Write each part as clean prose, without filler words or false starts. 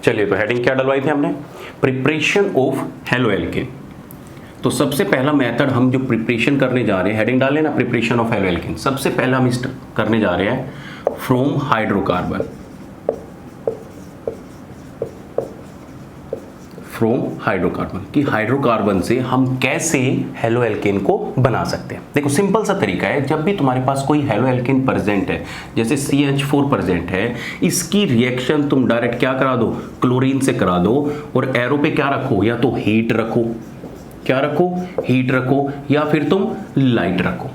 चलिए, तो हेडिंग क्या डलवाई थी हमने? Preparation of halo alkane. तो सबसे पहला मेथड हम जो प्रिपरेशन करने जा रहे हैं, हेडिंग डाल लेना प्रिपरेशन ऑफ हेलो एल्केन। सबसे पहला हम करने जा रहे हैं फ्रॉम हाइड्रोकार्बन, फ्रॉम हाइड्रोकार्बन कि हाइड्रोकार्बन से हम कैसे हेलो एल्केन को बना सकते हैं। देखो सिंपल सा तरीका है, जब भी तुम्हारे पास कोई हेलो एल्केन प्रेजेंट है, जैसे CH4 प्रेजेंट है, इसकी रिएक्शन तुम डायरेक्ट क्या करा दो? क्लोरीन से करा दो, और एरो पे क्या रखो? या तो हीट रखो, क्या रखो? हीट रखो, या फिर तुम लाइट रखो,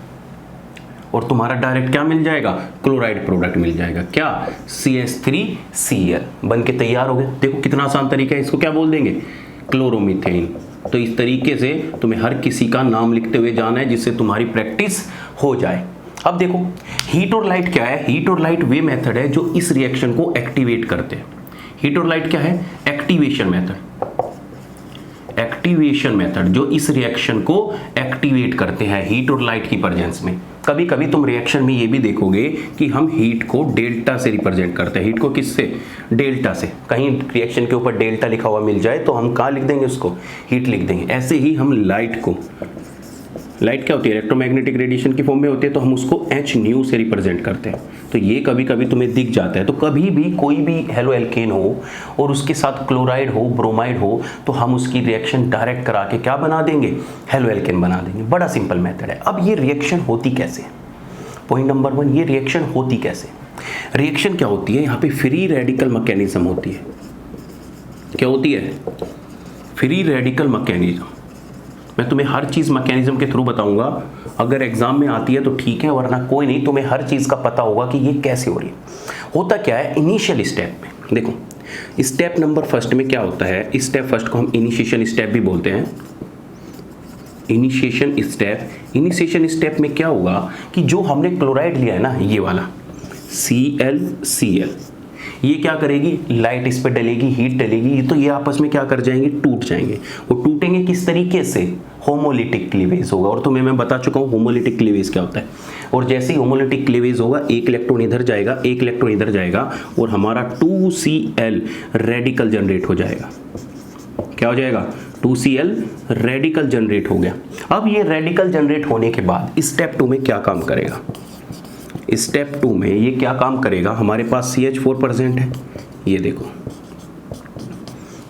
और तुम्हारा डायरेक्ट क्या मिल जाएगा? क्लोराइड प्रोडक्ट मिल जाएगा। क्या? CH3Cl बन के तैयार हो गया। देखो कितना आसान तरीका है, इसको क्या बोल देंगे? क्लोरोमीथेन। तो इस तरीके से तुम्हें हर किसी का नाम लिखते हुए जाना है, जिससे तुम्हारी प्रैक्टिस हो जाए। अब देखो हीट और लाइट क्या है? हीट और लाइट वे मेथड है जो इस रिएक्शन को एक्टिवेट करते हैं। हीट और लाइट क्या है? एक्टिवेशन मेथड, एक्टिवेशन मेथड जो इस रिएक्शन को एक्टिवेट करते हैं हीट और लाइट की प्रेजेंस में। कभी कभी तुम रिएक्शन में ये भी देखोगे कि हम हीट को डेल्टा से रिप्रेजेंट करते हैं। हीट को किससे? डेल्टा से। कहीं रिएक्शन के ऊपर डेल्टा लिखा हुआ मिल जाए तो हम कहाँ लिख देंगे उसको? हीट लिख देंगे। ऐसे ही हम लाइट को, लाइट क्या होती है? इलेक्ट्रोमैग्नेटिक रेडिएशन की फॉर्म में होती है, तो हम उसको H से रिप्रेजेंट करते हैं। तो ये कभी कभी तुम्हें दिख जाता है। तो कभी भी कोई भी हेलो एल्केन हो और उसके साथ क्लोराइड हो, ब्रोमाइड हो, तो हम उसकी रिएक्शन डायरेक्ट करा के क्या बना देंगे? हेलो एल्केन बना देंगे। बड़ा सिंपल मेथड है। अब ये रिएक्शन होती कैसे? पॉइंट नंबर 1, ये रिएक्शन होती कैसे? रिएक्शन क्या होती है? यहाँ पे फ्री रेडिकल मैकेनिज्म होती है। क्या होती है? Free radical mechanism. मैं तुम्हें हर चीज मैकेनिज्म के थ्रू बताऊंगा। अगर एग्जाम में आती है तो ठीक है, वरना कोई नहीं, तुम्हें हर चीज का पता होगा कि ये कैसे हो रही है। होता क्या है? इनिशियल स्टेप में देखो, स्टेप नंबर फर्स्ट में क्या होता है? स्टेप फर्स्ट को हम इनिशिएशन स्टेप भी बोलते हैं। इनिशिएशन स्टेप, इनिशिएशन स्टेप में क्या होगा कि जो हमने क्लोराइड लिया है ना, ये वाला ClCl, ये क्या करेगी? लाइट इस पर डलेगी, हीट डलेगी, तो ये आपस में क्या कर जाएंगे? टूट जाएंगे। वो टूटेंगे किस तरीके से? होमोलिटिक क्लीवेज होगा। और तुम्हें मैं बता चुका हूँ होमोलिटिक क्लीवेज क्या होता है। और जैसे ही होमोलिटिक क्लीवेज होगा, एक इलेक्ट्रॉन इधर जाएगा, एक इलेक्ट्रॉन इधर जाएगा, और हमारा 2Cl रेडिकल जनरेट हो जाएगा। क्या हो जाएगा? 2Cl रेडिकल जनरेट हो गया। अब ये रेडिकल जनरेट होने के बाद स्टेप 2 में क्या काम करेगा? स्टेप 2 में ये क्या काम करेगा? हमारे पास CH4 प्रेजेंट है, ये देखो,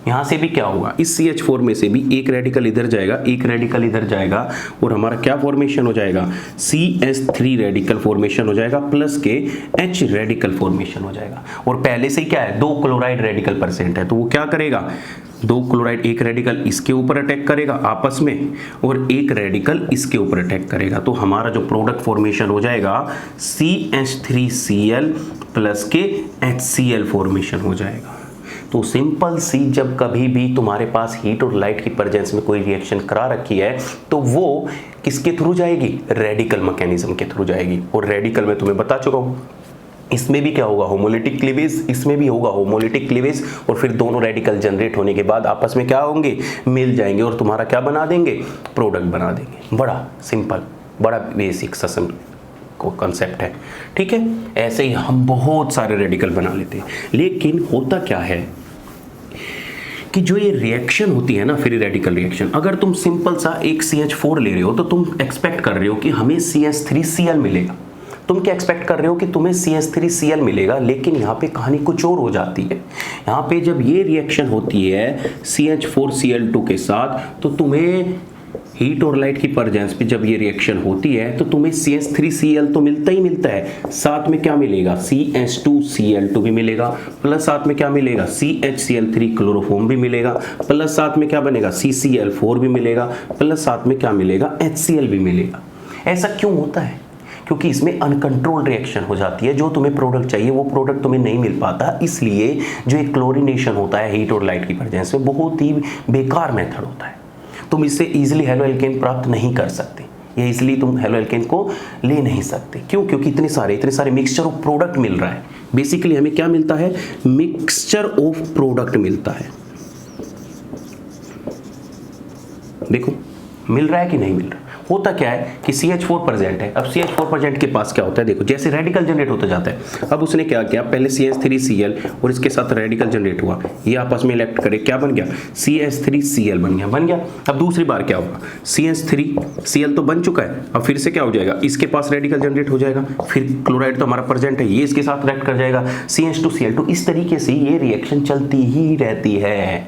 यहां से भी क्या होगा? इस CH4 में से भी एक रेडिकल इधर जाएगा, एक रेडिकल इधर जाएगा, और हमारा क्या फॉर्मेशन हो जाएगा? CH3 रेडिकल फॉर्मेशन हो जाएगा, प्लस के H रेडिकल फॉर्मेशन हो जाएगा। और पहले से क्या है? 2 क्लोराइड रेडिकल प्रेजेंट है, तो वो क्या करेगा? 2 क्लोराइड, एक रेडिकल इसके ऊपर अटैक करेगा आपस में, और एक रेडिकल इसके ऊपर अटैक करेगा। तो हमारा जो प्रोडक्ट फॉर्मेशन हो जाएगा CH3Cl प्लस के HCl फॉर्मेशन हो जाएगा। तो सिंपल सी, जब कभी भी तुम्हारे पास हीट और लाइट की प्रेजेंस में कोई रिएक्शन करा रखी है, तो वो किसके थ्रू जाएगी? रेडिकल मैकेनिज्म के थ्रू जाएगी। और रेडिकल में तुम्हें बता चुका हूं, इसमें भी क्या होगा? होमोलिटिक क्लीवेज, इसमें भी होगा होमोलिटिक क्लीवेज, और फिर दोनों रेडिकल जनरेट होने के बाद आपस में क्या होंगे? मिल जाएंगे, और तुम्हारा क्या बना देंगे? प्रोडक्ट बना देंगे। बड़ा सिंपल, बड़ा बेसिक ससन को कॉन्सेप्ट है, ठीक है। ऐसे ही हम बहुत सारे रेडिकल बना लेते हैं। लेकिन होता क्या है कि जो ये रिएक्शन होती है ना, फ्री रेडिकल रिएक्शन, अगर तुम सिंपल सा एक CH4 ले रहे हो तो तुम एक्सपेक्ट कर रहे हो कि हमें CH3Cl मिलेगा। तुम क्या एक्सपेक्ट कर रहे हो कि तुम्हें CH3Cl मिलेगा, लेकिन यहाँ पे कहानी कुछ और हो जाती है। यहाँ पे जब ये रिएक्शन होती है CH4Cl2 के साथ, तो तुम्हें हीट और लाइट की प्रेजेंस पे जब ये रिएक्शन होती है तो तुम्हें CH3Cl तो मिलता ही मिलता है, साथ में क्या मिलेगा? CH2Cl2 भी मिलेगा, प्लस साथ में क्या मिलेगा? CHCl3 क्लोरोफॉर्म भी मिलेगा, प्लस साथ में क्या बनेगा? CCl4 भी मिलेगा, प्लस साथ में क्या मिलेगा? HCl भी मिलेगा। ऐसा क्यों होता है? क्योंकि इसमें अनकंट्रोल्ड रिएक्शन हो जाती है। जो तुम्हें प्रोडक्ट चाहिए वो प्रोडक्ट तुम्हें नहीं मिल पाता, इसलिए जो एक क्लोरीनेशन होता है हीट और लाइट की प्रेजेंस में, बहुत ही बेकार मेथड होता है। तुम इससे इजीली हेलो एल्केन प्राप्त नहीं कर सकते, या इसलिए तुम हेलो एल्केन को ले नहीं सकते। क्यों? क्योंकि इतने सारे मिक्सचर ऑफ प्रोडक्ट मिल रहा है। बेसिकली हमें क्या मिलता है? मिक्सचर ऑफ प्रोडक्ट मिलता है। देखो मिल रहा है कि नहीं मिल रहा? होता क्या है कि CH4 प्रेजेंट है। अब CH4 प्रेजेंट के पास क्या होता है, देखो जैसे रेडिकल जनरेट होता जाता है, अब उसने क्या किया, पहले CH3Cl और इसके साथ रेडिकल जनरेट हुआ, ये आपस में इलेक्ट करे, क्या बन गया, CH3Cl बन गया। अब दूसरी बार क्या होगा, CH3Cl तो बन चुका है, अब फिर से क्या हो जाएगा, इसके पास रेडिकल जनरेट हो जाएगा, फिर क्लोराइड तो हमारा प्रेजेंट है, ये इसके साथ रिएक्ट कर जाएगा, CH2Cl। इस तरीके से ये रिएक्शन चलती ही रहती है।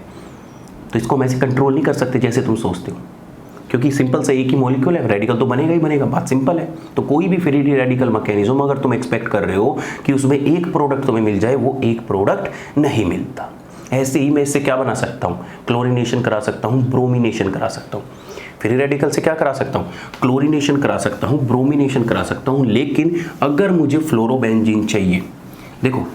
तो इसको हम ऐसे कंट्रोल नहीं कर सकते जैसे तुम सोचते हो, क्योंकि सिंपल से एक ही मॉलिक्यूल है, रेडिकल तो बनेगा ही बनेगा, बात सिंपल है। तो कोई भी फ्री रेडिकल मैकेनिज्म अगर तुम एक्सपेक्ट कर रहे हो कि उसमें एक प्रोडक्ट तुम्हें मिल जाए, वो एक प्रोडक्ट नहीं मिलता। ऐसे ही मैं इससे क्या बना सकता हूँ, क्लोरीनेशन करा सकता हूँ, ब्रोमिनेशन करा सकता हूँ। फ्री रेडिकल से क्या करा सकता हूँ, क्लोरीनेशन करा सकता हूँ, ब्रोमिनेशन करा सकता हूँ। लेकिन अगर मुझे फ्लोरोबेंजीन चाहिए, देखो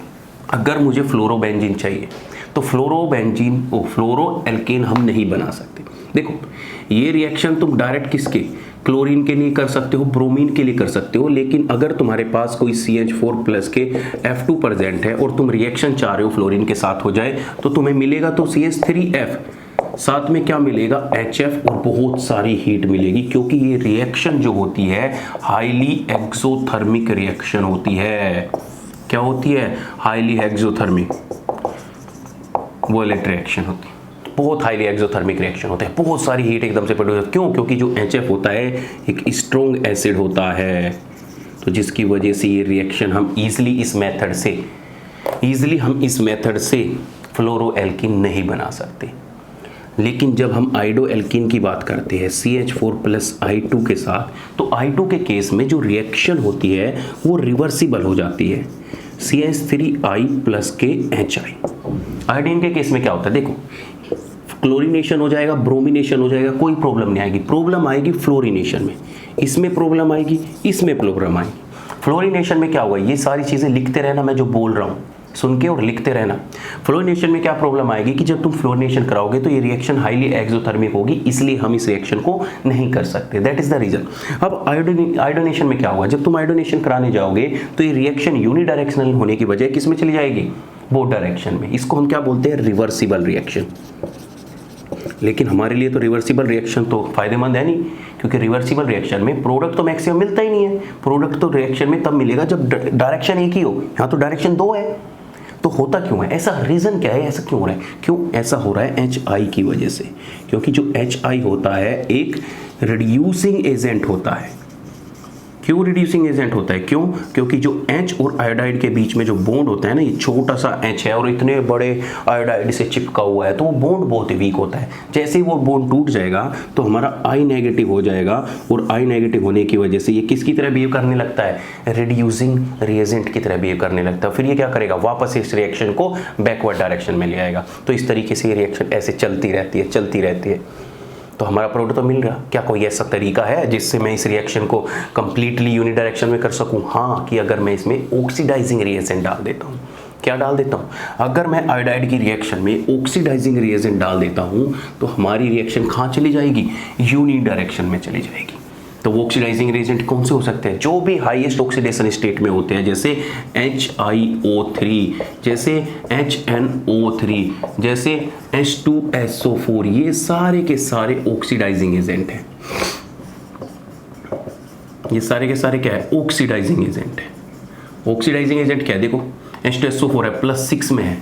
अगर मुझे फ्लोरोबेंजीन चाहिए तो फ्लोरो एल्केन हम नहीं बना सकते। देखो ये रिएक्शन तुम डायरेक्ट किसके, क्लोरीन के लिए कर सकते हो, ब्रोमीन के लिए कर सकते हो, लेकिन अगर तुम्हारे पास कोई CH4 प्लस के F2 प्रेजेंट है और तुम रिएक्शन चाह रहे हो फ्लोरीन के साथ हो जाए, तो तुम्हें मिलेगा तो CH3F, साथ में क्या मिलेगा, HF, और बहुत सारी हीट मिलेगी, क्योंकि ये रिएक्शन जो होती है हाईली एक्सोथर्मिक रिएक्शन होती है। क्या होती है, हाईली एक्सोथर्मिक वॉलेट रिएक्शन होती है, बहुत हाईली एक्सोथर्मिक रिएक्शन होते हैं, बहुत सारी हीट एकदम से प्रोड्यूस। क्यों, क्योंकि जो HF होता है एक स्ट्रॉन्ग एसिड होता है, तो जिसकी वजह से ये रिएक्शन हम इजीली इस मेथड से फ्लोरोएल्कीन नहीं बना सकते। लेकिन जब हम आइडोएल्कीन की बात करते हैं CH4 प्लस I2 के साथ, तो I2 के केस में जो रिएक्शन होती है वो रिवर्सिबल हो जाती है, CH3I प्लस के HI। आयोडीन के केस में क्या होता है, देखो क्लोरीनेशन हो जाएगा, ब्रोमिनेशन हो जाएगा, कोई प्रॉब्लम नहीं आएगी। प्रॉब्लम आएगी फ्लोरीनेशन में, इसमें प्रॉब्लम आएगी, इसमें प्रॉब्लम आएगी। फ्लोरीनेशन में क्या होगा, ये सारी चीज़ें लिखते रहना, मैं जो बोल रहा हूँ सुन के और लिखते रहना। फ्लोरीनेशन में क्या प्रॉब्लम आएगी कि जब तुम फ्लोरीनेशन कराओगे तो ये रिएक्शन हाईली एक्सोथर्मिक होगी, इसलिए हम इस रिएक्शन को नहीं कर सकते, दैट इज द रीजन। अब आयोडोनेशन में क्या होगा, जब तुम आयोडोनेशन कराने जाओगे तो ये रिएक्शन यूनिडायरेक्शनल होने की बजाय किस में चली जाएगी, बोथ डायरेक्शन में। इसको हम क्या बोलते हैं, रिवर्सिबल रिएक्शन। लेकिन हमारे लिए तो रिवर्सिबल रिएक्शन तो फायदेमंद है नहीं, क्योंकि रिवर्सिबल रिएक्शन में प्रोडक्ट तो मैक्सिमम मिलता ही नहीं है। प्रोडक्ट तो रिएक्शन में तब मिलेगा जब डायरेक्शन एक ही हो, यहाँ तो डायरेक्शन दो है। तो होता क्यों है ऐसा, रीज़न क्या है, ऐसा क्यों हो रहा है, क्यों ऐसा हो रहा है, HI की वजह से। क्योंकि जो HI होता है एक रिड्यूसिंग एजेंट होता है। क्यों रिड्यूसिंग एजेंट होता है, क्यों, क्योंकि जो H और आयोडाइड के बीच में जो बॉन्ड होता है ना, ये छोटा सा H है और इतने बड़े आयोडाइड से चिपका हुआ है, तो वो बॉन्ड बहुत ही वीक होता है। जैसे ही वो बॉन्ड टूट जाएगा तो हमारा I नेगेटिव हो जाएगा, और I नेगेटिव होने की वजह से ये किसकी तरह बिहेव करने लगता है, रिड्यूसिंग रिएजेंट की तरह बिहेव करने लगता है। फिर ये क्या करेगा, वापस इस रिएक्शन को बैकवर्ड डायरेक्शन में ले आएगा। तो इस तरीके से ये रिएक्शन ऐसे चलती रहती है। तो हमारा प्रोडक्ट तो मिल रहा, क्या कोई ऐसा तरीका है जिससे मैं इस रिएक्शन को कंप्लीटली यूनिडायरेक्शन में कर सकूं? हाँ, कि अगर मैं इसमें ऑक्सीडाइजिंग रिएजेंट डाल देता हूँ। क्या डाल देता हूँ, अगर मैं आयोडाइड की रिएक्शन में ऑक्सीडाइजिंग रिएजेंट डाल देता हूँ तो हमारी रिएक्शन कहाँ चली जाएगी, यूनिडायरेक्शन में चली जाएगी। तो वो ऑक्सीडाइजिंग रिएजेंट कौन से हो सकते हैं, जो भी हाईएस्ट ऑक्सीडेशन स्टेट में होते हैं, जैसे HiO3, जैसे HNO3, जैसे H2SO4, ये सारे के सारे ऑक्सीडाइजिंग एजेंट हैं। ये सारे के सारे क्या है, ऑक्सीडाइजिंग एजेंट है। ऑक्सीडाइजिंग एजेंट क्या है, देखो H2SO4 है +6 में है,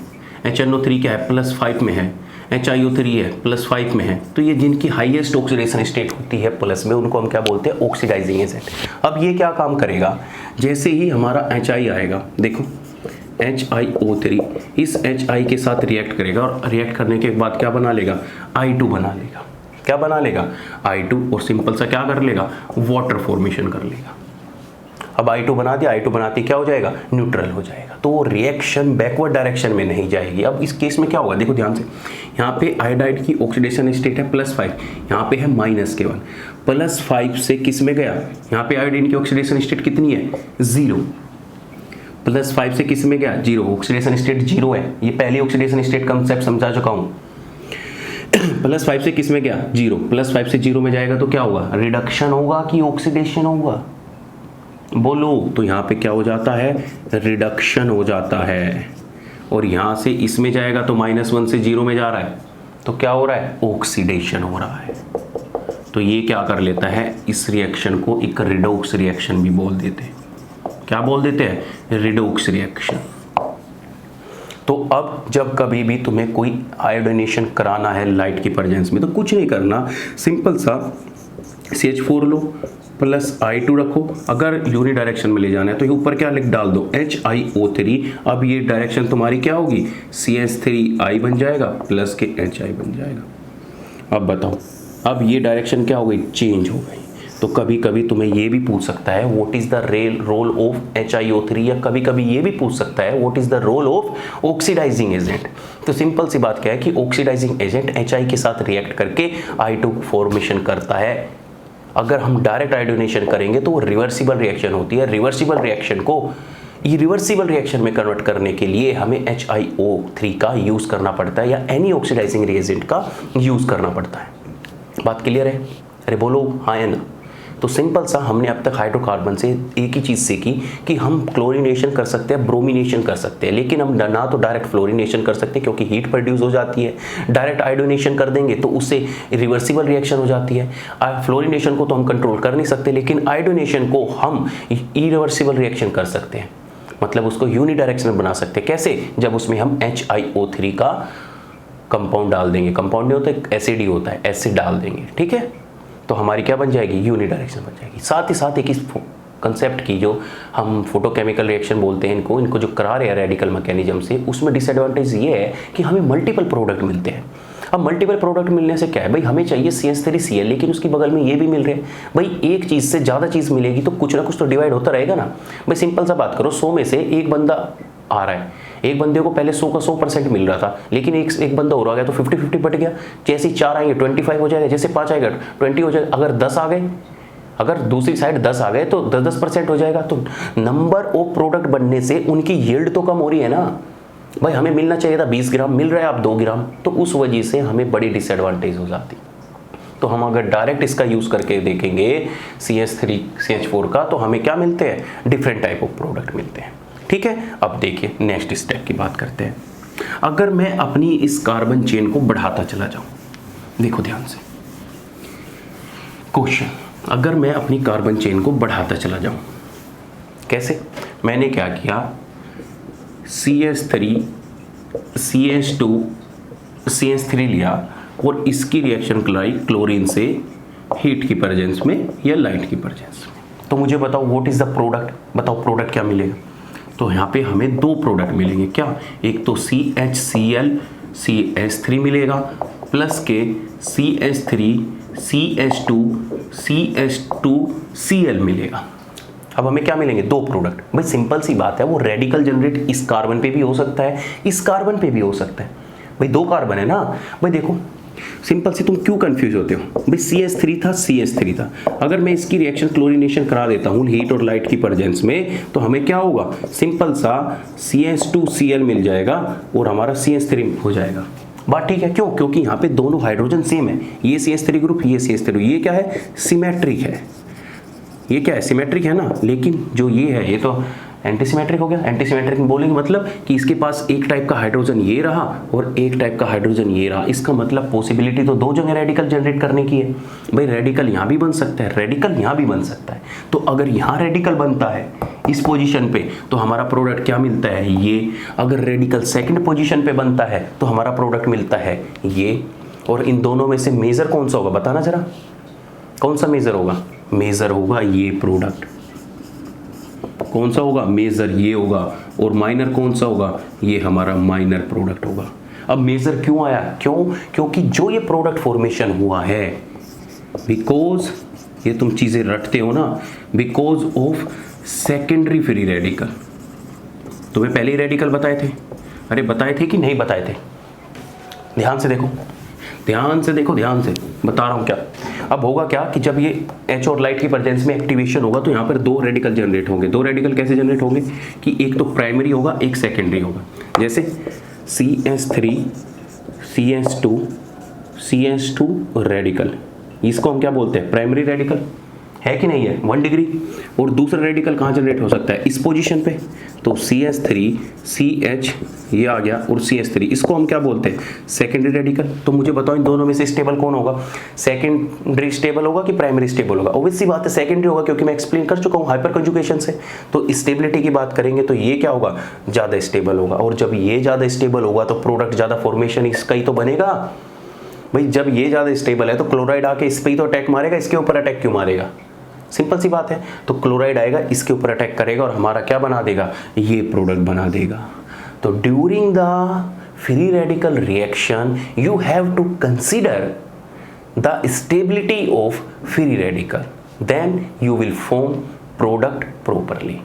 HNO3 क्या है +5 में है, HiO3 है +5 में है। तो ये जिनकी हाईएस्ट ऑक्सीडेशन स्टेट होती है प्लस में, उनको हम क्या बोलते हैं, ऑक्सीडाइजिंग एजेंट। अब ये क्या काम करेगा, जैसे ही हमारा HI आएगा, देखो HiO3 इस HI के साथ रिएक्ट करेगा, और रिएक्ट करने के बाद क्या बना लेगा, I2 बना लेगा। क्या बना लेगा, I2, और सिंपल सा क्या कर लेगा, वाटर फॉर्मेशन कर लेगा। अब I2 बना दिया, I2 बनाती क्या हो जाएगा, न्यूट्रल हो जाएगा। तो वो रिएक्शन बैकवर्ड डायरेक्शन में नहीं जाएगी। अब इस केस में क्या होगा, देखो ध्यान से, यहाँ पे आयोडाइड की ऑक्सीडेशन स्टेट है +5, यहाँ पे है -1। +5 से किस में गया, यहाँ पे आयोडीन की ऑक्सीडेशन स्टेट कितनी है, 0। +5 से किस में गया, 0। ऑक्सीडेशन स्टेट 0 है, ये पहली ऑक्सीडेशन स्टेट कंसेप्ट समझा चुका हूँ। +5 से किस में गया, 0। +5 से 0 में जाएगा तो क्या होगा, रिडक्शन होगा कि ऑक्सीडेशन होगा, बोलो। तो यहाँ पे क्या हो जाता है, रिडक्शन हो जाता है। और यहाँ से इसमें जाएगा तो -1 से 0 में जा रहा है, तो क्या हो रहा है, ऑक्सीडेशन हो रहा है। तो ये क्या कर लेता है, इस रिएक्शन को एक रिडॉक्स रिएक्शन भी बोल देते हैं। क्या बोल देते हैं, रिडॉक्स रिएक्शन। तो अब जब कभी भी तुम्हें कोई आयोडीनेशन कराना है लाइट की प्रेजेंस में, तो कुछ नहीं करना, सिंपल सा CH4 लो प्लस I2 रखो। अगर यूनि डायरेक्शन में ले जाना है तो ये ऊपर क्या लिख डाल दो, HiO3। अब ये डायरेक्शन तुम्हारी क्या होगी, CH3I बन जाएगा प्लस के HI बन जाएगा। अब बताओ, अब ये डायरेक्शन क्या हो गई, चेंज हो गई। तो कभी कभी तुम्हें ये भी पूछ सकता है what is the role of HiO3, या कभी कभी ये भी पूछ सकता है what is the role of oxidising agent. तो सिंपल सी बात क्या है कि ऑक्सीडाइजिंग एजेंट HI के साथ रिएक्ट करके I2 फॉर्मेशन करता है। अगर हम डायरेक्ट आयोडीनेशन करेंगे तो वो रिवर्सिबल रिएक्शन होती है। रिवर्सिबल रिएक्शन को इरिवर्सिबल रिएक्शन में कन्वर्ट करने के लिए हमें HiO3 का यूज़ करना पड़ता है, या एनी ऑक्सीडाइजिंग रिएजेंट का यूज़ करना पड़ता है। बात क्लियर है? अरे बोलो हाँ है ना। तो सिंपल सा हमने अब तक हाइड्रोकार्बन से एक ही चीज़ सीखी कि हम क्लोरीनेशन कर सकते हैं, ब्रोमिनेशन कर सकते हैं, लेकिन हम ना तो डायरेक्ट फ्लोरिनेशन कर सकते हैं क्योंकि हीट प्रोड्यूस हो जाती है। डायरेक्ट आयोडीनेशन कर देंगे तो उससे रिवर्सिबल रिएक्शन हो जाती है। फ्लोरिनेशन को तो हम कंट्रोल कर नहीं सकते, लेकिन आयोडीनेशन को हम इरिवर्सिबल रिएक्शन कर सकते हैं, मतलब उसको यूनिडायरेक्शनल बना सकते हैं। कैसे? जब उसमें हम HiO3 का कंपाउंड डाल देंगे, कंपाउंड नहीं होता, एसिड ही होता है, एसिड डाल देंगे, ठीक है, तो हमारी क्या बन जाएगी, यूनिडायरेक्शनल बन जाएगी। साथ ही साथ एक इस कंसेप्ट की जो हम फोटोकेमिकल रिएक्शन बोलते हैं, इनको जो करा रहे हैं रेडिकल मैकेनिज्म से, उसमें डिसएडवांटेज ये है कि हमें मल्टीपल प्रोडक्ट मिलते हैं। अब मल्टीपल प्रोडक्ट मिलने से क्या है भाई, हमें चाहिए CH3Cl, लेकिन उसकी बगल में ये भी मिल रहे हैं। भाई एक चीज़ से ज़्यादा चीज़ मिलेगी तो कुछ ना कुछ तो डिवाइड होता रहेगा ना। भाई सिंपल सा बात करो, 100 में से एक बंदा आ रहा है, एक बंदे को पहले 100 का 100% मिल रहा था, लेकिन एक बंदा और आ गया तो 50-50 बट गया। जैसे 4 आएंगे 25 हो जाएगा, जैसे 5 आएगा 20 हो जाएगा। अगर 10 आ गए, अगर दूसरी साइड 10 आ गए तो 10% हो जाएगा। तो नंबर ऑफ प्रोडक्ट बनने से उनकी यील्ड तो कम हो रही है ना। भाई हमें मिलना चाहिए था 20 ग्राम, मिल रहा है आप 2 ग्राम, तो उस वजह से हमें बड़ी डिसएडवांटेज हो जाती। तो हम अगर डायरेक्ट इसका यूज़ करके देखेंगे CH3 CH4 का, तो हमें क्या मिलते हैं, डिफरेंट टाइप ऑफ प्रोडक्ट मिलते हैं, ठीक है। अब देखिए नेक्स्ट स्टेप की बात करते हैं। अगर मैं अपनी इस कार्बन चेन को बढ़ाता चला जाऊं, देखो ध्यान से क्वेश्चन, अगर मैं अपनी कार्बन चेन को बढ़ाता चला जाऊं, कैसे? मैंने क्या किया, CH3 CH2 CH3 लिया और इसकी रिएक्शन कराई क्लोरीन से हीट की प्रेजेंस में या लाइट की प्रेजेंस में। तो मुझे बताओ व्हाट इज द प्रोडक्ट, बताओ प्रोडक्ट क्या मिलेगा। तो यहाँ पे हमें 2 प्रोडक्ट मिलेंगे, क्या? एक तो CHCl CH3 मिलेगा प्लस के CH3 CH2 CH2Cl मिलेगा। अब हमें क्या मिलेंगे, 2 प्रोडक्ट। भाई सिंपल सी बात है, वो रेडिकल जनरेट इस कार्बन पे भी हो सकता है, इस कार्बन पे भी हो सकता है। भाई 2 कार्बन है ना। भाई देखो सिंपल सी, तुम क्यों कंफ्यूज होते हो? भाई CH3 था CH3 था, अगर मैं इसकी रिएक्शन क्लोरीनेशन करा देता हूँ हीट और लाइट की प्रेजेंस में, तो हमें क्या होगा, सिंपल सा CH2Cl मिल जाएगा और हमारा CH3 हो जाएगा। बात ठीक है, क्यों? क्योंकि यहाँ पे दोनों हाइड्रोजन सेम है, ये CH3 ग्रुप, ये CH3, ये क्या है, सिमेट्रिक है। ये क्या है, सिमेट्रिक है ना। लेकिन जो ये है, ये तो एंटीसिमेट्रिक हो गया। एंटीसिमेट्रिक में बोलेंगे मतलब कि इसके पास एक टाइप का हाइड्रोजन ये रहा और एक टाइप का हाइड्रोजन ये रहा। इसका मतलब पॉसिबिलिटी तो 2 जगह रेडिकल जनरेट करने की है। भाई रेडिकल यहाँ भी बन सकता है, रेडिकल यहाँ भी बन सकता है। तो अगर यहाँ रेडिकल बनता है इस पोजीशन पे, तो हमारा प्रोडक्ट क्या मिलता है, ये। अगर रेडिकल सेकंड पोजीशन पे बनता है तो हमारा प्रोडक्ट मिलता है ये। और इन दोनों में से मेजर कौन सा होगा, बताना जरा, कौन सा मेजर होगा? मेजर होगा ये प्रोडक्ट। कौन सा होगा, मेजर ये होगा। और माइनर कौन सा होगा, ये हमारा माइनर प्रोडक्ट होगा। अब मेजर क्यों आया, क्यों? क्योंकि जो ये प्रोडक्ट फॉर्मेशन हुआ है, बिकॉज ये तुम चीजें रटते हो ना, because of secondary free radical. तुम्हें पहले ही रेडिकल बताए थे, अरे बताए थे कि नहीं बताए थे? ध्यान से देखो, ध्यान से देखो, ध्यान से बता रहा हूं क्या। अब होगा क्या कि जब ये H और लाइट की प्रेजेंस में एक्टिवेशन होगा तो यहाँ पर 2 रेडिकल जनरेट होंगे। 2 रेडिकल कैसे जनरेट होंगे कि एक तो प्राइमरी होगा, एक सेकेंडरी होगा। जैसे CH3 CH2 CH2 रेडिकल, इसको हम क्या बोलते हैं, प्राइमरी रेडिकल, है कि नहीं है, 1 डिग्री। और दूसरा रेडिकल कहाँ जनरेट हो सकता है, इस पोजीशन पे। तो CH3CH ये आ गया और CH3, इसको हम क्या बोलते हैं, सेकेंडरी रेडिकल। तो मुझे बताओ इन दोनों में से स्टेबल कौन होगा, सेकेंडरी स्टेबल होगा कि प्राइमरी स्टेबल होगा? ऑब्वियस सी बात है सेकेंडरी होगा, क्योंकि मैं एक्सप्लेन कर चुका हूँ हाइपर कंजुगेशन से। तो स्टेबिलिटी की बात करेंगे तो ये क्या होगा, ज़्यादा स्टेबल होगा, और जब ये ज़्यादा स्टेबल होगा तो प्रोडक्ट ज़्यादा फॉर्मेशन इसका ही तो बनेगा भाई। जब ये ज़्यादा स्टेबल है तो क्लोराइड आके इस पर ही तो अटैक मारेगा, इसके ऊपर अटैक क्यों मारेगा? सिंपल सी बात है। तो क्लोराइड आएगा इसके ऊपर अटैक करेगा और हमारा क्या बना देगा, ये प्रोडक्ट बना देगा। तो during the free radical reaction you have to consider the stability of free radical, then you will form product properly.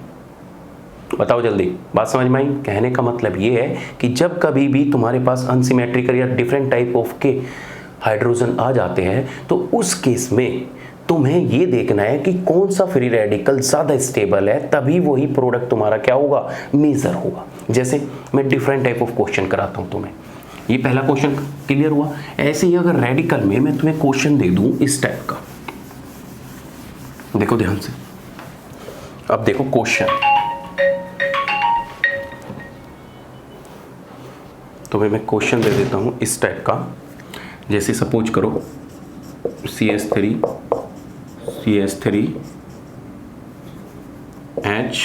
बताओ जल्दी, बात समझ में आई? कहने का मतलब ये है कि जब कभी भी तुम्हारे पास अनसिमेट्रिकल या डिफरेंट टाइप ऑफ के हाइड्रोजन आ जाते हैं तो उस केस में तुम्हें ये देखना है कि कौन सा फ्री रेडिकल ज़्यादा स्टेबल है, तभी वही प्रोडक्ट तुम्हारा क्या होगा, मेजर होगा। जैसे मैं डिफरेंट टाइप ऑफ क्वेश्चन कराता हूँ तुम्हें, ये पहला क्वेश्चन क्लियर हुआ। ऐसे ही अगर रेडिकल में मैं तुम्हें क्वेश्चन दे दूँ इस टाइप का, देखो ध्यान से, अब देखो क्वेश्चन, तुम्हें मैं क्वेश्चन दे देता हूँ इस टाइप का। जैसे सपोज करो CH3 H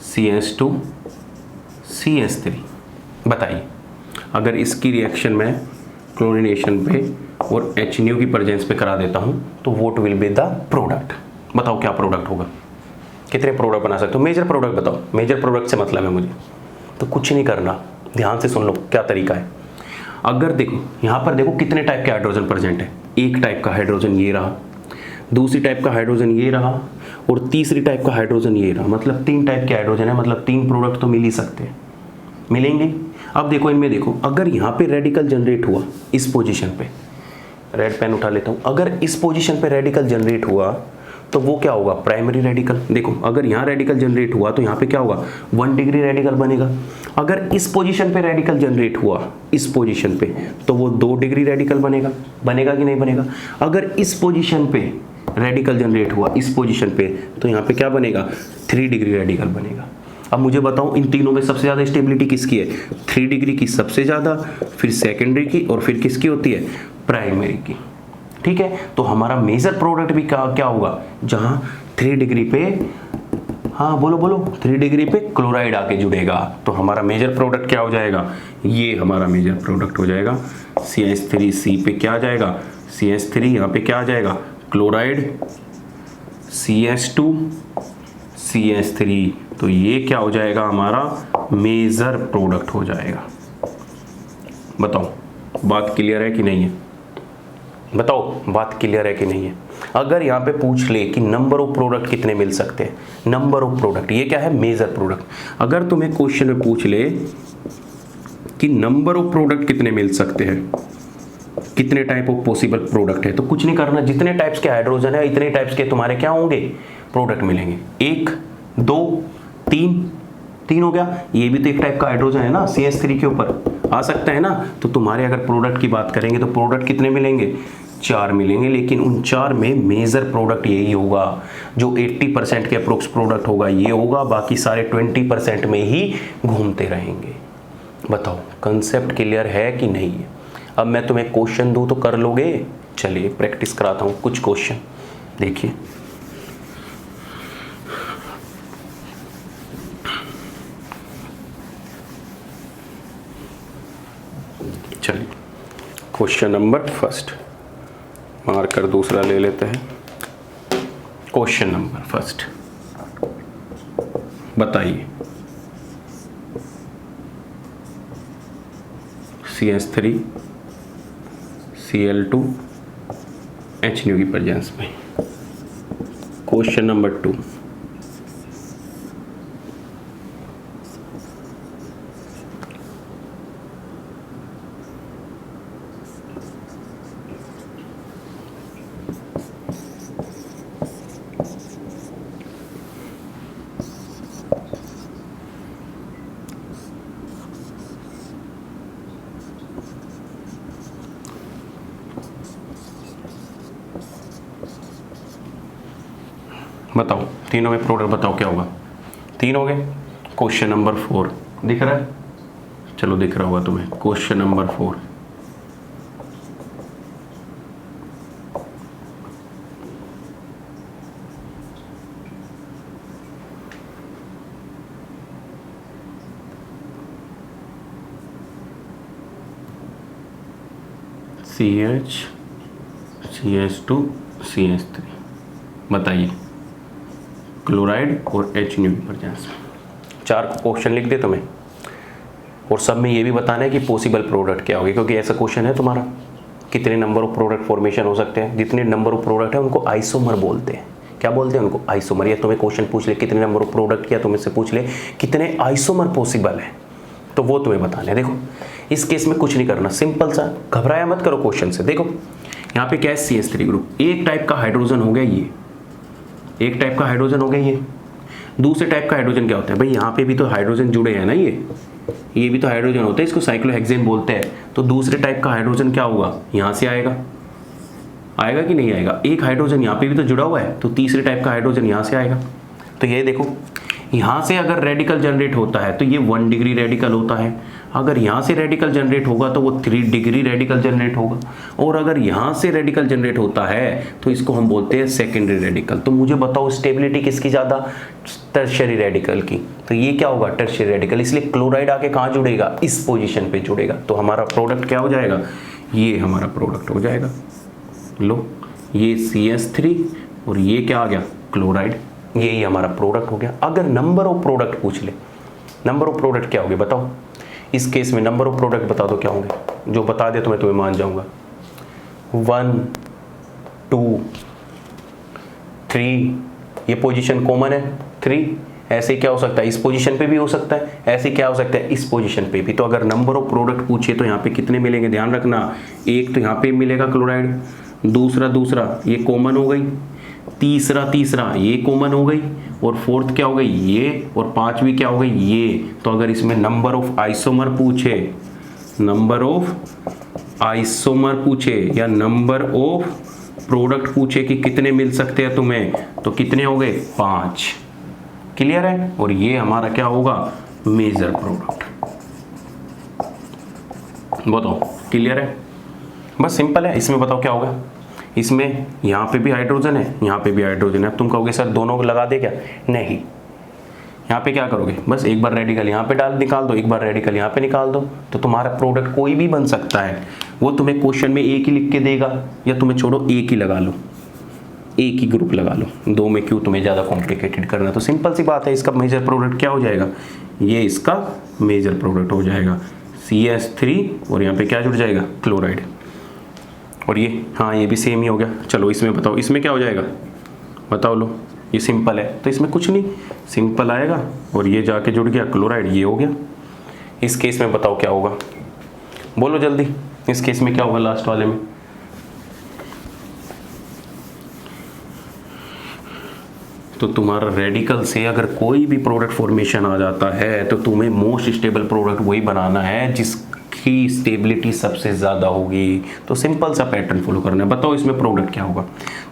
CH2 CH3, बताइए अगर इसकी रिएक्शन मैं क्लोरीनेशन पे और HNO की प्रेजेंस पे करा देता हूँ तो what will be the product? बताओ क्या प्रोडक्ट होगा, कितने प्रोडक्ट बना सकते हो? मेजर प्रोडक्ट बताओ, मेजर प्रोडक्ट से मतलब है मुझे। तो कुछ नहीं करना, ध्यान से सुन लो क्या तरीका है। अगर देखो यहाँ पर देखो कितने टाइप के हाइड्रोजन प्रेजेंट है, एक टाइप का हाइड्रोजन ये रहा, दूसरी टाइप का हाइड्रोजन ये रहा, और तीसरी टाइप का हाइड्रोजन ये रहा, मतलब 3 टाइप के हाइड्रोजन है, मतलब 3 प्रोडक्ट तो मिल ही सकते हैं, मिलेंगे। अब देखो इनमें देखो, अगर यहाँ पे रेडिकल जनरेट हुआ इस पोजीशन पे, रेड पेन उठा लेता हूँ, अगर इस पोजीशन पे रेडिकल जनरेट हुआ तो वो क्या होगा, प्राइमरी रेडिकल। देखो अगर यहाँ रेडिकल जनरेट हुआ तो यहाँ पे क्या होगा, 1 डिग्री रेडिकल बनेगा। अगर इस पोजीशन पे रेडिकल जनरेट हुआ इस पोजीशन पे तो वो 2 डिग्री रेडिकल बनेगा, बनेगा कि नहीं बनेगा? अगर इस पोजीशन पे रेडिकल जनरेट हुआ इस पोजीशन पे तो यहाँ पे क्या बनेगा, 3 डिग्री रेडिकल बनेगा। अब मुझे बताओ इन तीनों में सबसे ज़्यादा स्टेबिलिटी किसकी है? 3 डिग्री की सबसे ज़्यादा, फिर सेकेंडरी की, और फिर किसकी होती है, प्राइमरी की। ठीक है, तो हमारा मेजर प्रोडक्ट भी क्या होगा, जहां 3 डिग्री पे, हाँ बोलो बोलो, 3 डिग्री पे क्लोराइड आके जुड़ेगा तो हमारा मेजर प्रोडक्ट क्या हो जाएगा, ये हमारा मेजर प्रोडक्ट हो जाएगा। CH3C पे क्या आ जाएगा, CH3 यहाँ पे क्या आ जाएगा, क्लोराइड, CH2 CH3, तो ये क्या हो जाएगा, हमारा मेजर प्रोडक्ट हो जाएगा। बताओ बात क्लियर है कि नहीं है? बताओ बात क्लियर है कि नहीं है? अगर यहाँ पे पूछ ले कि नंबर ऑफ प्रोडक्ट कितने मिल सकते हैं, नंबर ऑफ प्रोडक्ट, ये क्या है, मेजर प्रोडक्ट। अगर तुम्हें क्वेश्चन में पूछ ले कि नंबर ऑफ प्रोडक्ट कितने मिल सकते हैं, कितने टाइप ऑफ पॉसिबल प्रोडक्ट है, तो कुछ नहीं करना, जितने टाइप्स के हाइड्रोजन है इतने टाइप्स के तुम्हारे क्या होंगे, प्रोडक्ट मिलेंगे। 1 2 3 हो गया, ये भी तो एक टाइप का हाइड्रोजन है ना, CH3 के ऊपर आ सकता है ना। तो तुम्हारे अगर प्रोडक्ट की बात करेंगे तो प्रोडक्ट कितने मिलेंगे, 4 मिलेंगे, लेकिन उन 4 में मेजर प्रोडक्ट यही होगा, जो 80% के अप्रोक्स प्रोडक्ट होगा ये होगा, बाकी सारे 20% में ही घूमते रहेंगे। बताओ कंसेप्ट क्लियर है कि नहीं है? अब मैं तुम्हें क्वेश्चन दूं तो कर लोगे? चलिए प्रैक्टिस कराता हूँ कुछ क्वेश्चन, देखिए। चलिए क्वेश्चन नंबर फर्स्ट, मार्कर दूसरा ले लेते हैं। क्वेश्चन नंबर फर्स्ट, बताइए CH3 Cl2 HNO की प्रेजेंस में। क्वेश्चन नंबर 2, बताओ तीनों में प्रोडक्ट बताओ क्या होगा। 3 हो गए। क्वेश्चन नंबर 4 दिख रहा है, चलो दिख रहा होगा तुम्हें। Question number 4, CH CH2 CH3, बताइए क्लोराइड और H न्यू प्रेजेंस। 4 क्वेश्चन लिख दे तुम्हें, और सब में ये भी बताना है कि पॉसिबल प्रोडक्ट क्या होगी, क्योंकि ऐसा क्वेश्चन है तुम्हारा, कितने नंबर ऑफ प्रोडक्ट फॉर्मेशन हो सकते हैं। जितने नंबर ऑफ प्रोडक्ट है उनको आइसोमर बोलते हैं। क्या बोलते हैं उनको? आइसोमर। या तुम्हें क्वेश्चन पूछ ले कितने नंबर ऑफ प्रोडक्ट, या तुम इससे पूछ ले कितने आइसोमर पॉसिबल है, तो वो तुम्हें बताना है। देखो इस केस में कुछ नहीं करना, सिंपल सा, घबराया मत करो क्वेश्चन से। देखो यहाँ पे क्या है, CH3 ग्रुप, एक टाइप का हाइड्रोजन हो गया ये, एक टाइप का हाइड्रोजन हो गया ये। दूसरे टाइप का हाइड्रोजन क्या होता है भाई, यहाँ पे भी तो हाइड्रोजन जुड़े हैं ना, ये भी तो हाइड्रोजन होते हैं, इसको साइक्लोहेक्सेन बोलते हैं। तो दूसरे टाइप का हाइड्रोजन क्या होगा, यहाँ से आएगा, आएगा कि नहीं आएगा? एक हाइड्रोजन यहाँ पे भी तो जुड़ा हुआ है, तो तीसरे टाइप का हाइड्रोजन यहाँ से आएगा। तो ये देखो यहाँ से अगर रेडिकल जनरेट होता है तो ये 1 डिग्री रेडिकल होता है, अगर यहाँ से रेडिकल जनरेट होगा तो वो 3 डिग्री रेडिकल जनरेट होगा, और अगर यहाँ से रेडिकल जनरेट होता है तो इसको हम बोलते हैं सेकेंडरी रेडिकल। तो मुझे बताओ स्टेबिलिटी किसकी ज़्यादा? टर्शियरी रेडिकल की। तो ये क्या होगा, टर्शियरी रेडिकल। इसलिए क्लोराइड आके कहाँ जुड़ेगा, इस पोजीशन पे जुड़ेगा। तो हमारा प्रोडक्ट क्या हो जाएगा, ये हमारा प्रोडक्ट हो जाएगा। लो ये CH3 और ये क्या आ गया, क्लोराइड, यही हमारा प्रोडक्ट हो गया। अगर नंबर ऑफ प्रोडक्ट पूछ ले, नंबर ऑफ प्रोडक्ट क्या होंगे बताओ, इस केस में नंबर ऑफ प्रोडक्ट बता दो क्या होंगे, जो बता दे तो मैं तुम्हें मान जाऊंगा। 1 2 3, ये पोजीशन कॉमन है 3, ऐसे क्या हो सकता है, इस पोजीशन पे भी हो सकता है, ऐसे क्या हो सकता है, इस पोजीशन पे भी। तो अगर नंबर ऑफ प्रोडक्ट पूछे तो यहाँ पे कितने मिलेंगे, ध्यान रखना, एक तो यहाँ पे मिलेगा क्लोराइड, दूसरा ये कॉमन हो गई, तीसरा ये कॉमन हो गई, और फोर्थ क्या हो गई ये, और पांचवी क्या हो गई ये। तो अगर इसमें नंबर ऑफ आइसोमर पूछे, नंबर ऑफ आइसोमर पूछे या नंबर ऑफ प्रोडक्ट पूछे कि कितने मिल सकते हैं तुम्हें, तो कितने हो गए, 5। क्लियर है? और ये हमारा क्या होगा, मेजर प्रोडक्ट। बताओ क्लियर है? बस सिंपल है। इसमें बताओ क्या होगा, इसमें यहाँ पे भी हाइड्रोजन है, यहाँ पे भी हाइड्रोजन है। अब तुम कहोगे सर दोनों को लगा दे क्या, नहीं, यहाँ पे क्या करोगे, बस एक बार रेडिकल यहाँ पे डाल निकाल दो, एक बार रेडिकल यहाँ पे निकाल दो, तो तुम्हारा प्रोडक्ट कोई भी बन सकता है। वो तुम्हें क्वेश्चन में एक ही लिख के देगा, या तुम्हें छोड़ो एक ही लगा लो, एक ही ग्रुप लगा लो, 2 में क्यों तुम्हें ज़्यादा कॉम्प्लिकेटेड करना। तो सिंपल सी बात है, इसका मेजर प्रोडक्ट क्या हो जाएगा, ये इसका मेजर प्रोडक्ट हो जाएगा CH3, और यहाँ पे क्या जुड़ जाएगा, क्लोराइड। और ये हाँ ये भी सेम ही हो गया। चलो इसमें बताओ, इसमें क्या हो जाएगा बताओ, लो ये सिंपल है तो इसमें कुछ नहीं, सिंपल आएगा, और ये जाके जुड़ गया क्लोराइड, ये हो गया। इस केस में बताओ क्या होगा, बोलो जल्दी, इस केस में क्या होगा लास्ट वाले में, तो तुम्हारा रेडिकल से अगर कोई भी प्रोडक्ट फॉर्मेशन आ जाता है तो तुम्हें मोस्ट स्टेबल प्रोडक्ट वही बनाना है जिसकी स्टेबिलिटी सबसे ज़्यादा होगी। तो सिंपल सा पैटर्न फॉलो करना है। बताओ इसमें प्रोडक्ट क्या होगा,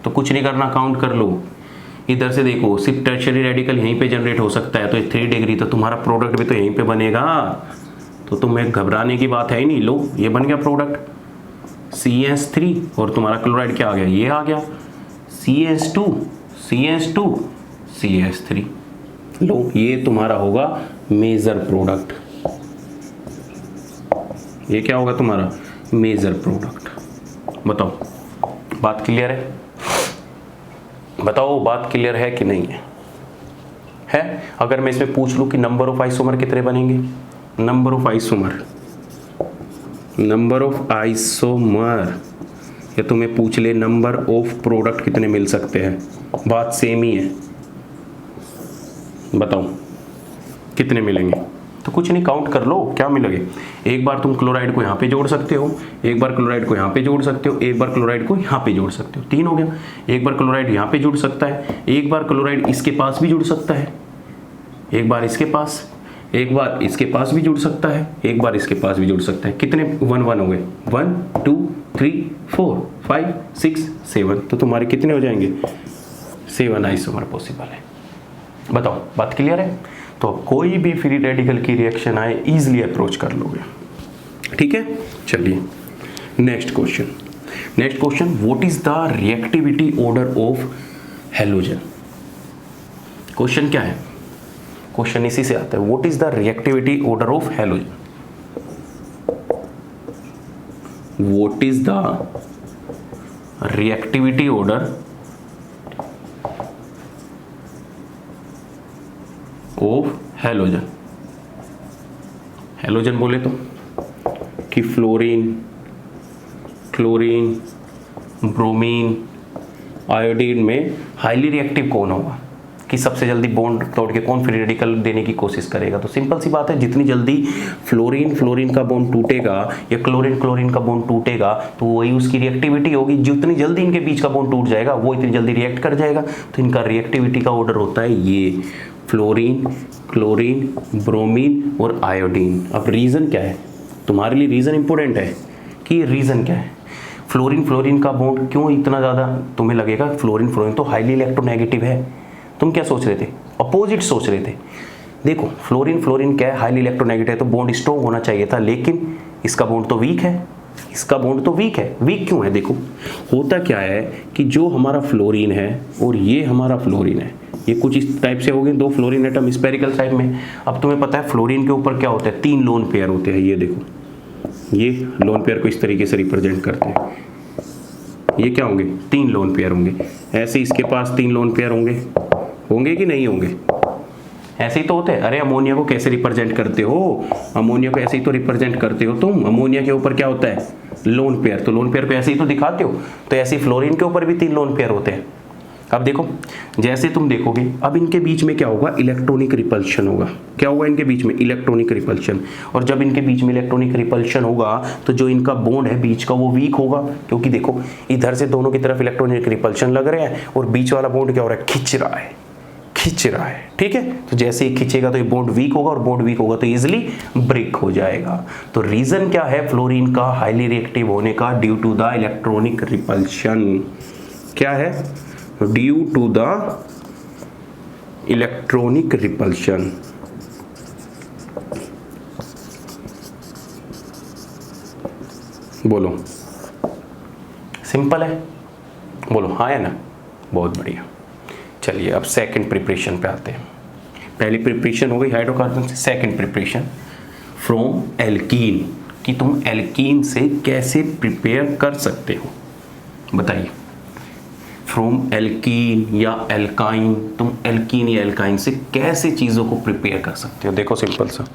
तो कुछ नहीं करना, काउंट कर लो। इधर से देखो सिर्फ टर्शियरी रेडिकल यहीं पे जनरेट हो सकता है, तो 3 डिग्री, तो तुम्हारा प्रोडक्ट भी तो यहीं पे बनेगा, तो तुम्हें घबराने की बात है ही नहीं। लो ये बन गया प्रोडक्ट CH3, और तुम्हारा क्लोराइड क्या आ गया, ये आ गया CH2 CH2 CH3। लो ये तुम्हारा होगा मेजर प्रोडक्ट, ये क्या होगा तुम्हारा मेजर प्रोडक्ट। बताओ बात क्लियर है, बताओ बात क्लियर है कि नहीं है? अगर मैं इसमें पूछ लूं कि नंबर ऑफ आइसोमर कितने बनेंगे, नंबर ऑफ आइसोमर, या तुम्हें पूछ ले नंबर ऑफ प्रोडक्ट कितने मिल सकते हैं, बात सेम ही है। बताओ कितने मिलेंगे, तो कुछ नहीं, काउंट कर लो क्या मिलेंगे। एक बार तुम क्लोराइड को यहाँ पे जोड़ सकते हो, एक बार क्लोराइड को यहाँ पे जोड़ सकते हो, एक बार क्लोराइड को यहाँ पे जोड़ सकते हो, 3 हो गया। एक बार क्लोराइड यहाँ पे जुड़ सकता है, एक बार क्लोराइड इसके पास भी जुड़ सकता है, एक बार इसके पास, एक बार इसके पास भी जुड़ सकता है, एक बार इसके पास भी जुड़ सकता है। कितने 1 1 हो गए, 1 2 3 4 5 6 7, तो तुम्हारे कितने हो जाएंगे, 7 आइसोमर पॉसिबल है। बताओ बात क्लियर है? तो अब कोई भी फ्री रेडिकल की रिएक्शन आए इजीली अप्रोच कर लोगे। ठीक है, चलिए next question. Next question, what is the reactivity order of halogen. Question क्या है, क्वेश्चन इसी से आता है, what is the reactivity order of halogen. What is the reactivity order of halogen. Halogen बोले तो कि फ्लोरीन, क्लोरीन, ब्रोमीन, आयोडीन में हाईली रिएक्टिव कौन होगा, कि सबसे जल्दी बॉन्ड तोड़ के कौन फ्री रेडिकल देने की कोशिश करेगा। तो सिंपल सी बात है, जितनी जल्दी फ्लोरीन का बॉन्ड टूटेगा या क्लोरीन का बॉन्ड टूटेगा तो वही उसकी रिएक्टिविटी होगी। जितनी जल्दी इनके बीच का बॉन्ड टूट जाएगा वो इतनी जल्दी रिएक्ट कर जाएगा। तो इनका रिएक्टिविटी का ऑर्डर होता है ये, फ्लोरीन, क्लोरीन, ब्रोमीन और आयोडीन। अब रीज़न क्या है, तुम्हारे लिए रीज़न इंपॉर्टेंट है कि रीज़न क्या है। फ्लोरीन का बॉन्ड क्यों इतना ज़्यादा तुम्हें लगेगा, फ्लोरीन तो हाईली इलेक्ट्रोनेगेटिव है। तुम क्या सोच रहे थे, अपोजिट सोच रहे थे। देखो फ्लोरीन क्या है, हाईली इलेक्ट्रोनेगेटिव है तो बॉन्ड स्ट्रॉन्ग होना चाहिए था, लेकिन इसका बॉन्ड तो वीक है। इसका बॉन्ड तो वीक है। वीक क्यों है, देखो होता क्या है कि जो हमारा फ्लोरीन है और ये हमारा फ्लोरीन है, ये कुछ इस टाइप से हो गए, दो फ्लोरीन एटम स्पेरिकल टाइप में। अब तुम्हें पता है फ्लोरीन के ऊपर क्या होता है, 3 लोन पेयर होते हैं। ये देखो, ये लोन पेयर को इस तरीके से रिप्रेजेंट करते हैं। ये क्या होंगे, 3 लोन पेयर होंगे। ऐसे इसके पास 3 लोन पेयर होंगे कि नहीं होंगे, ऐसे ही तो होते हैं। अरे अमोनिया को कैसे रिप्रेजेंट करते हो, अमोनिया को ऐसे ही तो रिप्रेजेंट करते हो तुम। अमोनिया के ऊपर क्या होता है, लोन पेयर, तो लोन पेयर को ऐसे ही तो दिखाते हो। तो ऐसे फ्लोरीन के ऊपर भी 3 लोन पेयर होते हैं। अब देखो जैसे तुम देखोगे, अब इनके बीच में क्या होगा, इलेक्ट्रॉनिक रिपल्शन होगा। क्या होगा इनके बीच में, इलेक्ट्रॉनिक रिपल्शन। और जब इनके बीच में इलेक्ट्रॉनिक रिपल्शन होगा तो जो इनका बॉन्ड है बीच का वो वीक होगा, क्योंकि देखो इधर से दोनों की तरफ इलेक्ट्रॉनिक रिपल्शन लग रहे हैं और बीच वाला बॉन्ड क्या हो रहा है, खिंच रहा है। ठीक है, तो जैसे ही खींचेगा तो ये बॉन्ड वीक होगा और बॉन्ड वीक होगा तो इजीली ब्रेक हो जाएगा। तो रीजन क्या है फ्लोरीन का हाईली रिएक्टिव होने का, due to the electronic repulsion. क्या है, due to the electronic repulsion. बोलो सिंपल है, बोलो हाँ है ना, बहुत बढ़िया। चलिए अब सेकंड प्रिपरेशन पे आते हैं। पहली प्रिपरेशन हो गई हाइड्रोकार्बन से, सेकंड प्रिपरेशन फ्रॉम एल्कीन, कि तुम एल्कीन से कैसे प्रिपेयर कर सकते हो, बताइए। फ्रॉम एल्कीन या एल्काइन, तुम एल्कीन या एल्काइन से कैसे चीज़ों को प्रिपेयर कर सकते हो। देखो सिंपल सा,